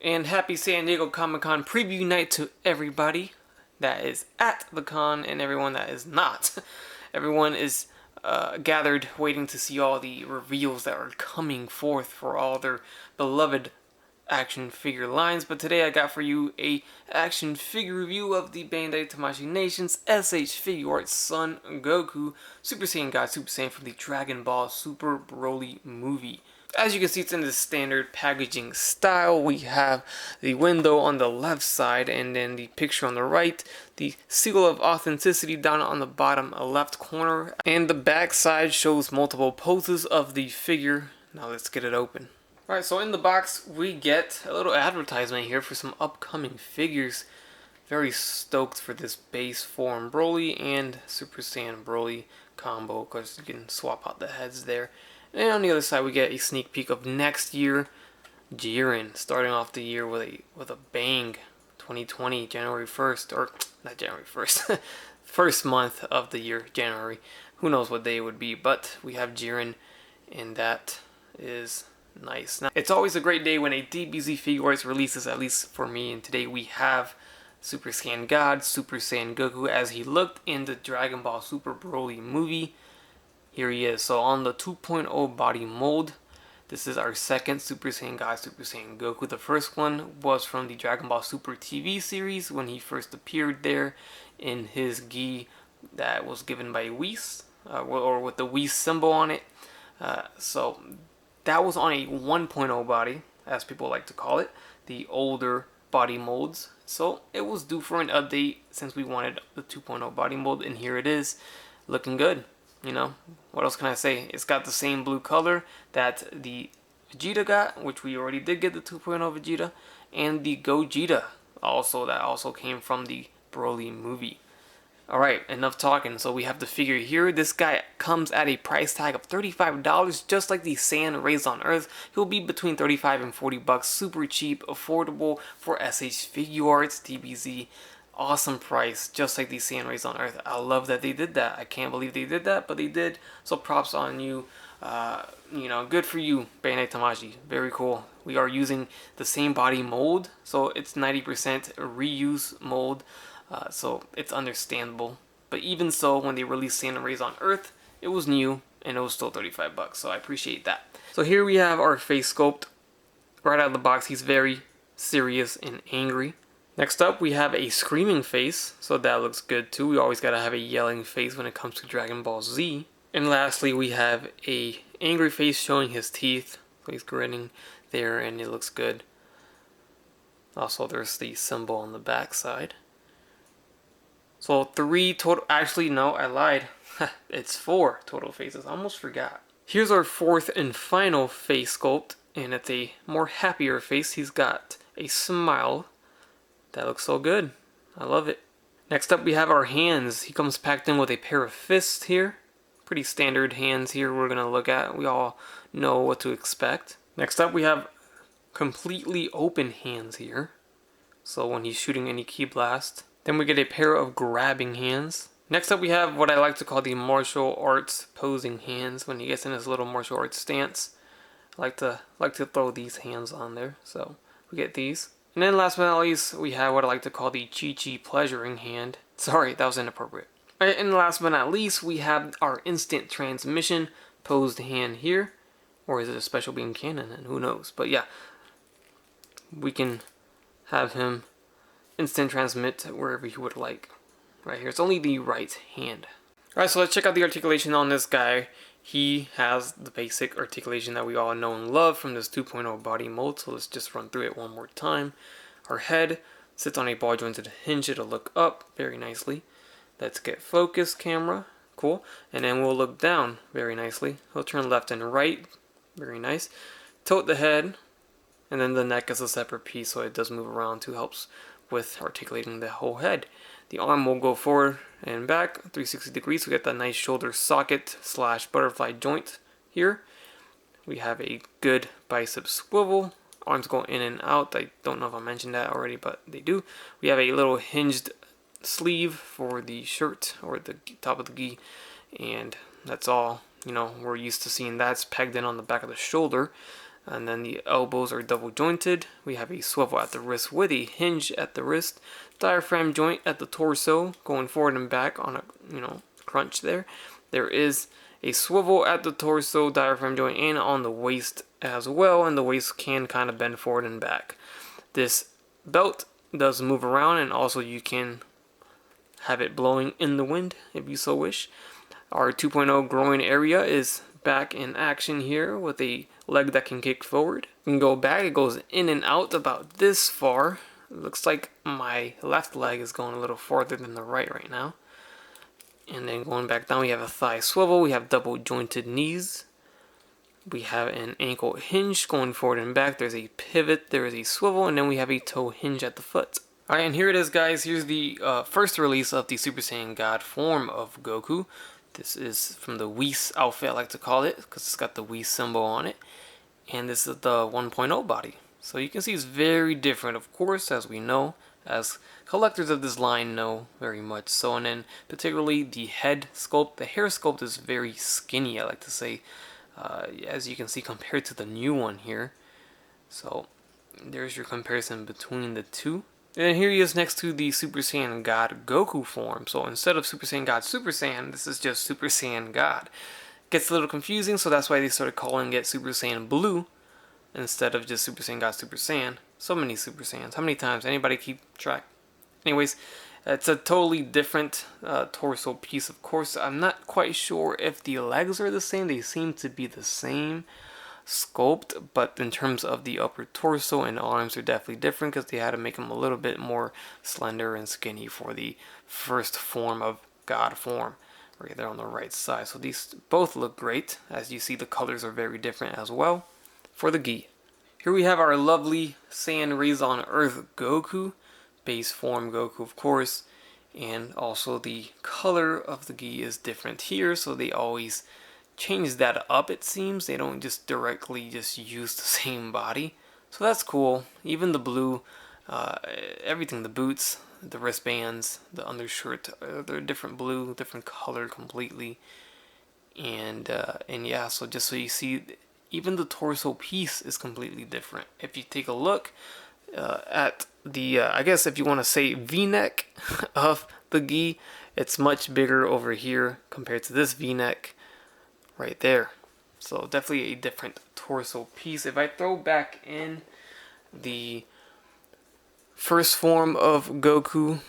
And happy San Diego Comic-Con preview night to everybody that is at the con and everyone that is not. Everyone is gathered waiting to see all the reveals that are coming forth for all their beloved action figure lines. But today I got for you a action figure review of the Bandai Tamashii Nations SH Figuarts Son Goku Super Saiyan God Super Saiyan from the Dragon Ball Super Broly movie. As you can see, it's in the standard packaging style. We have the window on the left side and then the picture on the right, the seal of authenticity down on the bottom left corner, and the back side shows multiple poses of the figure. Now let's get it open. Alright, so in the box we get a little advertisement here for some upcoming figures. Very stoked for this base form Broly and Super Saiyan Broly combo, because you can swap out the heads there. And on the other side we get a sneak peek of next year, Jiren, starting off the year with a bang. 2020, January 1st, or not January 1st, first month of the year, January. Who knows what day it would be, but we have Jiren, and that is nice. Now, it's always a great day when a DBZ Figuarts releases, at least for me, and today we have Super Saiyan God, Super Saiyan Goku, as he looked in the Dragon Ball Super Broly movie. Here he is. So on the 2.0 body mold, this is our second Super Saiyan God, Super Saiyan Goku. The first one was from the Dragon Ball Super TV series when he first appeared there in his gi that was given by Whis, or with the Whis symbol on it. So that was on a 1.0 body, as people like to call it, the older body molds. So it was due for an update since we wanted the 2.0 body mold, and here it is, looking good. You know, what else can I say? It's got the same blue color that the Vegeta got, which we already did get the 2.0 Vegeta, and the Gogeta also, that also came from the Broly movie. Alright, enough talking. So we have the figure here. This guy comes at a price tag of $35, just like the Saiyan Raised on Earth. He'll be between $35 and $40, super cheap, affordable for SH Figuarts, DBZ. Awesome price, just like the Saiyan Raised on Earth. I love that they did that. I can't believe they did that, but they did. So props on you. You know, good for you, Bandai Tamashii. Very cool. We are using the same body mold, so it's 90% reuse mold. So it's understandable. But even so, when they released Saiyan Raised on Earth, it was new and it was still $35. So I appreciate that. So here we have our face sculpt. Right out of the box, he's very serious and angry. Next up, we have a screaming face, so that looks good too. We always gotta have a yelling face when it comes to Dragon Ball Z. And lastly, we have a angry face showing his teeth. So he's grinning there, and it looks good. Also, there's the symbol on the back side. So 3 total, actually no, I lied. It's 4 total faces, I almost forgot. Here's our fourth and final face sculpt, and it's a more happier face. He's got a smile. That looks so good. I love it. Next up we have our hands. He comes packed in with a pair of fists here. Pretty standard hands here we're going to look at. We all know what to expect. Next up we have completely open hands here. So when he's shooting any ki blast. Then we get a pair of grabbing hands. Next up we have what I like to call the martial arts posing hands. When he gets in his little martial arts stance. I like to throw these hands on there. So we get these. And then last but not least, we have what I like to call the Chi-Chi pleasuring hand. Sorry, that was inappropriate. Alright, and last but not least, we have our instant transmission posed hand here. Or is it a special beam cannon? And who knows. But yeah, we can have him instant transmit wherever he would like. Right here, it's only the right hand. Alright, so let's check out the articulation on this guy. He has the basic articulation that we all know and love from this 2.0 body mold, so let's just run through it one more time. Our head sits on a ball jointed hinge. It'll look up very nicely. Let's get focus camera. Cool. And then we'll look down very nicely. He'll turn left and right. Very nice. Tilt the head. And then the neck is a separate piece, so it does move around too. Helps with articulating the whole head. The arm will go forward and back 360 degrees. We get that nice shoulder socket / butterfly joint here. We have a good bicep swivel. Arms go in and out. I don't know if I mentioned that already, but they do. We have a little hinged sleeve for the shirt or the top of the gi, and that's all. You know, we're used to seeing that's pegged in on the back of the shoulder. And then the elbows are double jointed. We have a swivel at the wrist with a hinge at the wrist. Diaphragm joint at the torso, going forward and back on a crunch there. There is a swivel at the torso, diaphragm joint, and on the waist as well. And the waist can kind of bend forward and back. This belt does move around, and also you can have it blowing in the wind if you so wish. Our 2.0 groin area is back in action here with a leg that can kick forward. You can go back, it goes in and out about this far. It looks like my left leg is going a little farther than the right now. And then going back down, we have a thigh swivel, we have double jointed knees. We have an ankle hinge going forward and back. There's a pivot, there is a swivel, and then we have a toe hinge at the foot. Alright, and here it is, guys. Here's the first release of the Super Saiyan God form of Goku. This is from the Whis outfit, I like to call it, because it's got the Whis symbol on it. And this is the 1.0 body. So you can see it's very different, of course, as we know, as collectors of this line know very much so. And then particularly the head sculpt, the hair sculpt is very skinny, I like to say. As you can see compared to the new one here. So there's your comparison between the two. And here he is next to the Super Saiyan God Goku form. So instead of Super Saiyan God Super Saiyan, this is just Super Saiyan God. Gets a little confusing, so that's why they started calling it Super Saiyan Blue instead of just Super Saiyan God Super Saiyan. So many Super Saiyans. How many times? Anybody keep track? Anyways, it's a totally different torso piece, of course. I'm not quite sure if the legs are the same. They seem to be the same sculpt, but in terms of the upper torso and arms, are definitely different because they had to make them a little bit more slender and skinny for the first form of God form, right there on the right side. So these both look great. As you see, the colors are very different as well for the gi. Here we have our lovely Saiyan Raised on Earth Goku. Base form Goku, of course, and also the color of the gi is different here, so they always change that up, it seems. They don't just directly just use the same body, so that's cool. Even the blue, everything, the boots, the wristbands, the undershirt, they're different blue, different color completely. And yeah, so just so you see, even the torso piece is completely different. If you take a look at the, I guess if you want to say V-neck of the gi, it's much bigger over here compared to this V-neck right there. So definitely a different torso piece. If I throw back in the first form of Goku,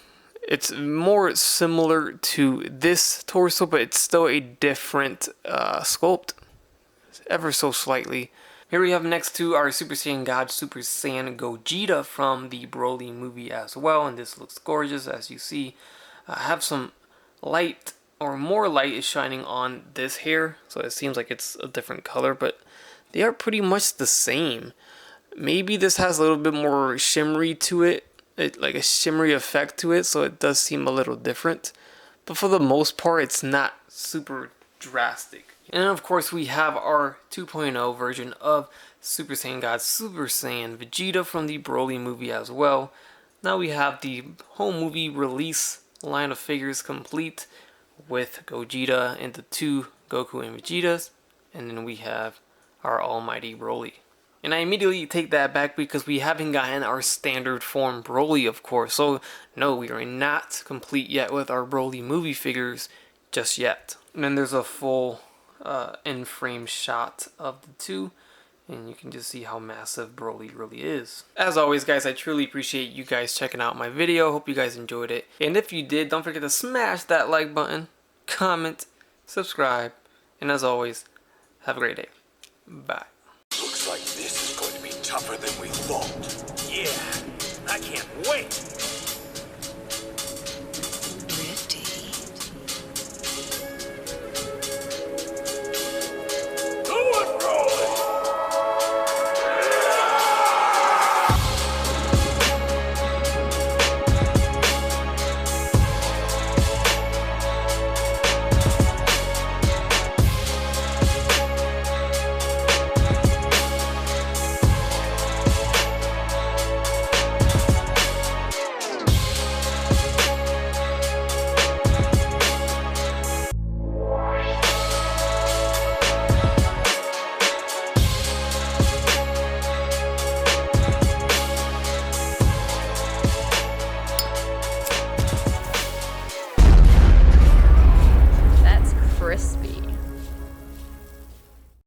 it's more similar to this torso, but it's still a different sculpt, ever so slightly. Here we have next to our Super Saiyan God Super Saiyan Gogeta from the Broly movie as well, and this looks gorgeous. As you see, I have some light, or more light is shining on this hair, so it seems like it's a different color, but they are pretty much the same. Maybe this has a little bit more shimmery to it, like a shimmery effect to it, so it does seem a little different, but for the most part it's not super drastic. And of course we have our 2.0 version of Super Saiyan God Super Saiyan Vegeta from the Broly movie as well. Now we have the home movie release line of figures complete with Gogeta and the two Goku and Vegetas, and then we have our almighty Broly. And I immediately take that back because we haven't gotten our standard form Broly, of course. So no, we are not complete yet with our Broly movie figures just yet. And then there's a full in-frame shot of the two, and you can just see how massive Broly really is. As always, guys, I truly appreciate you guys checking out my video. Hope you guys enjoyed it, and if you did, don't forget to smash that like button, comment, subscribe, and as always, have a great day. Bye. Looks like this is going to be tougher than we thought. Yeah, I can't wait.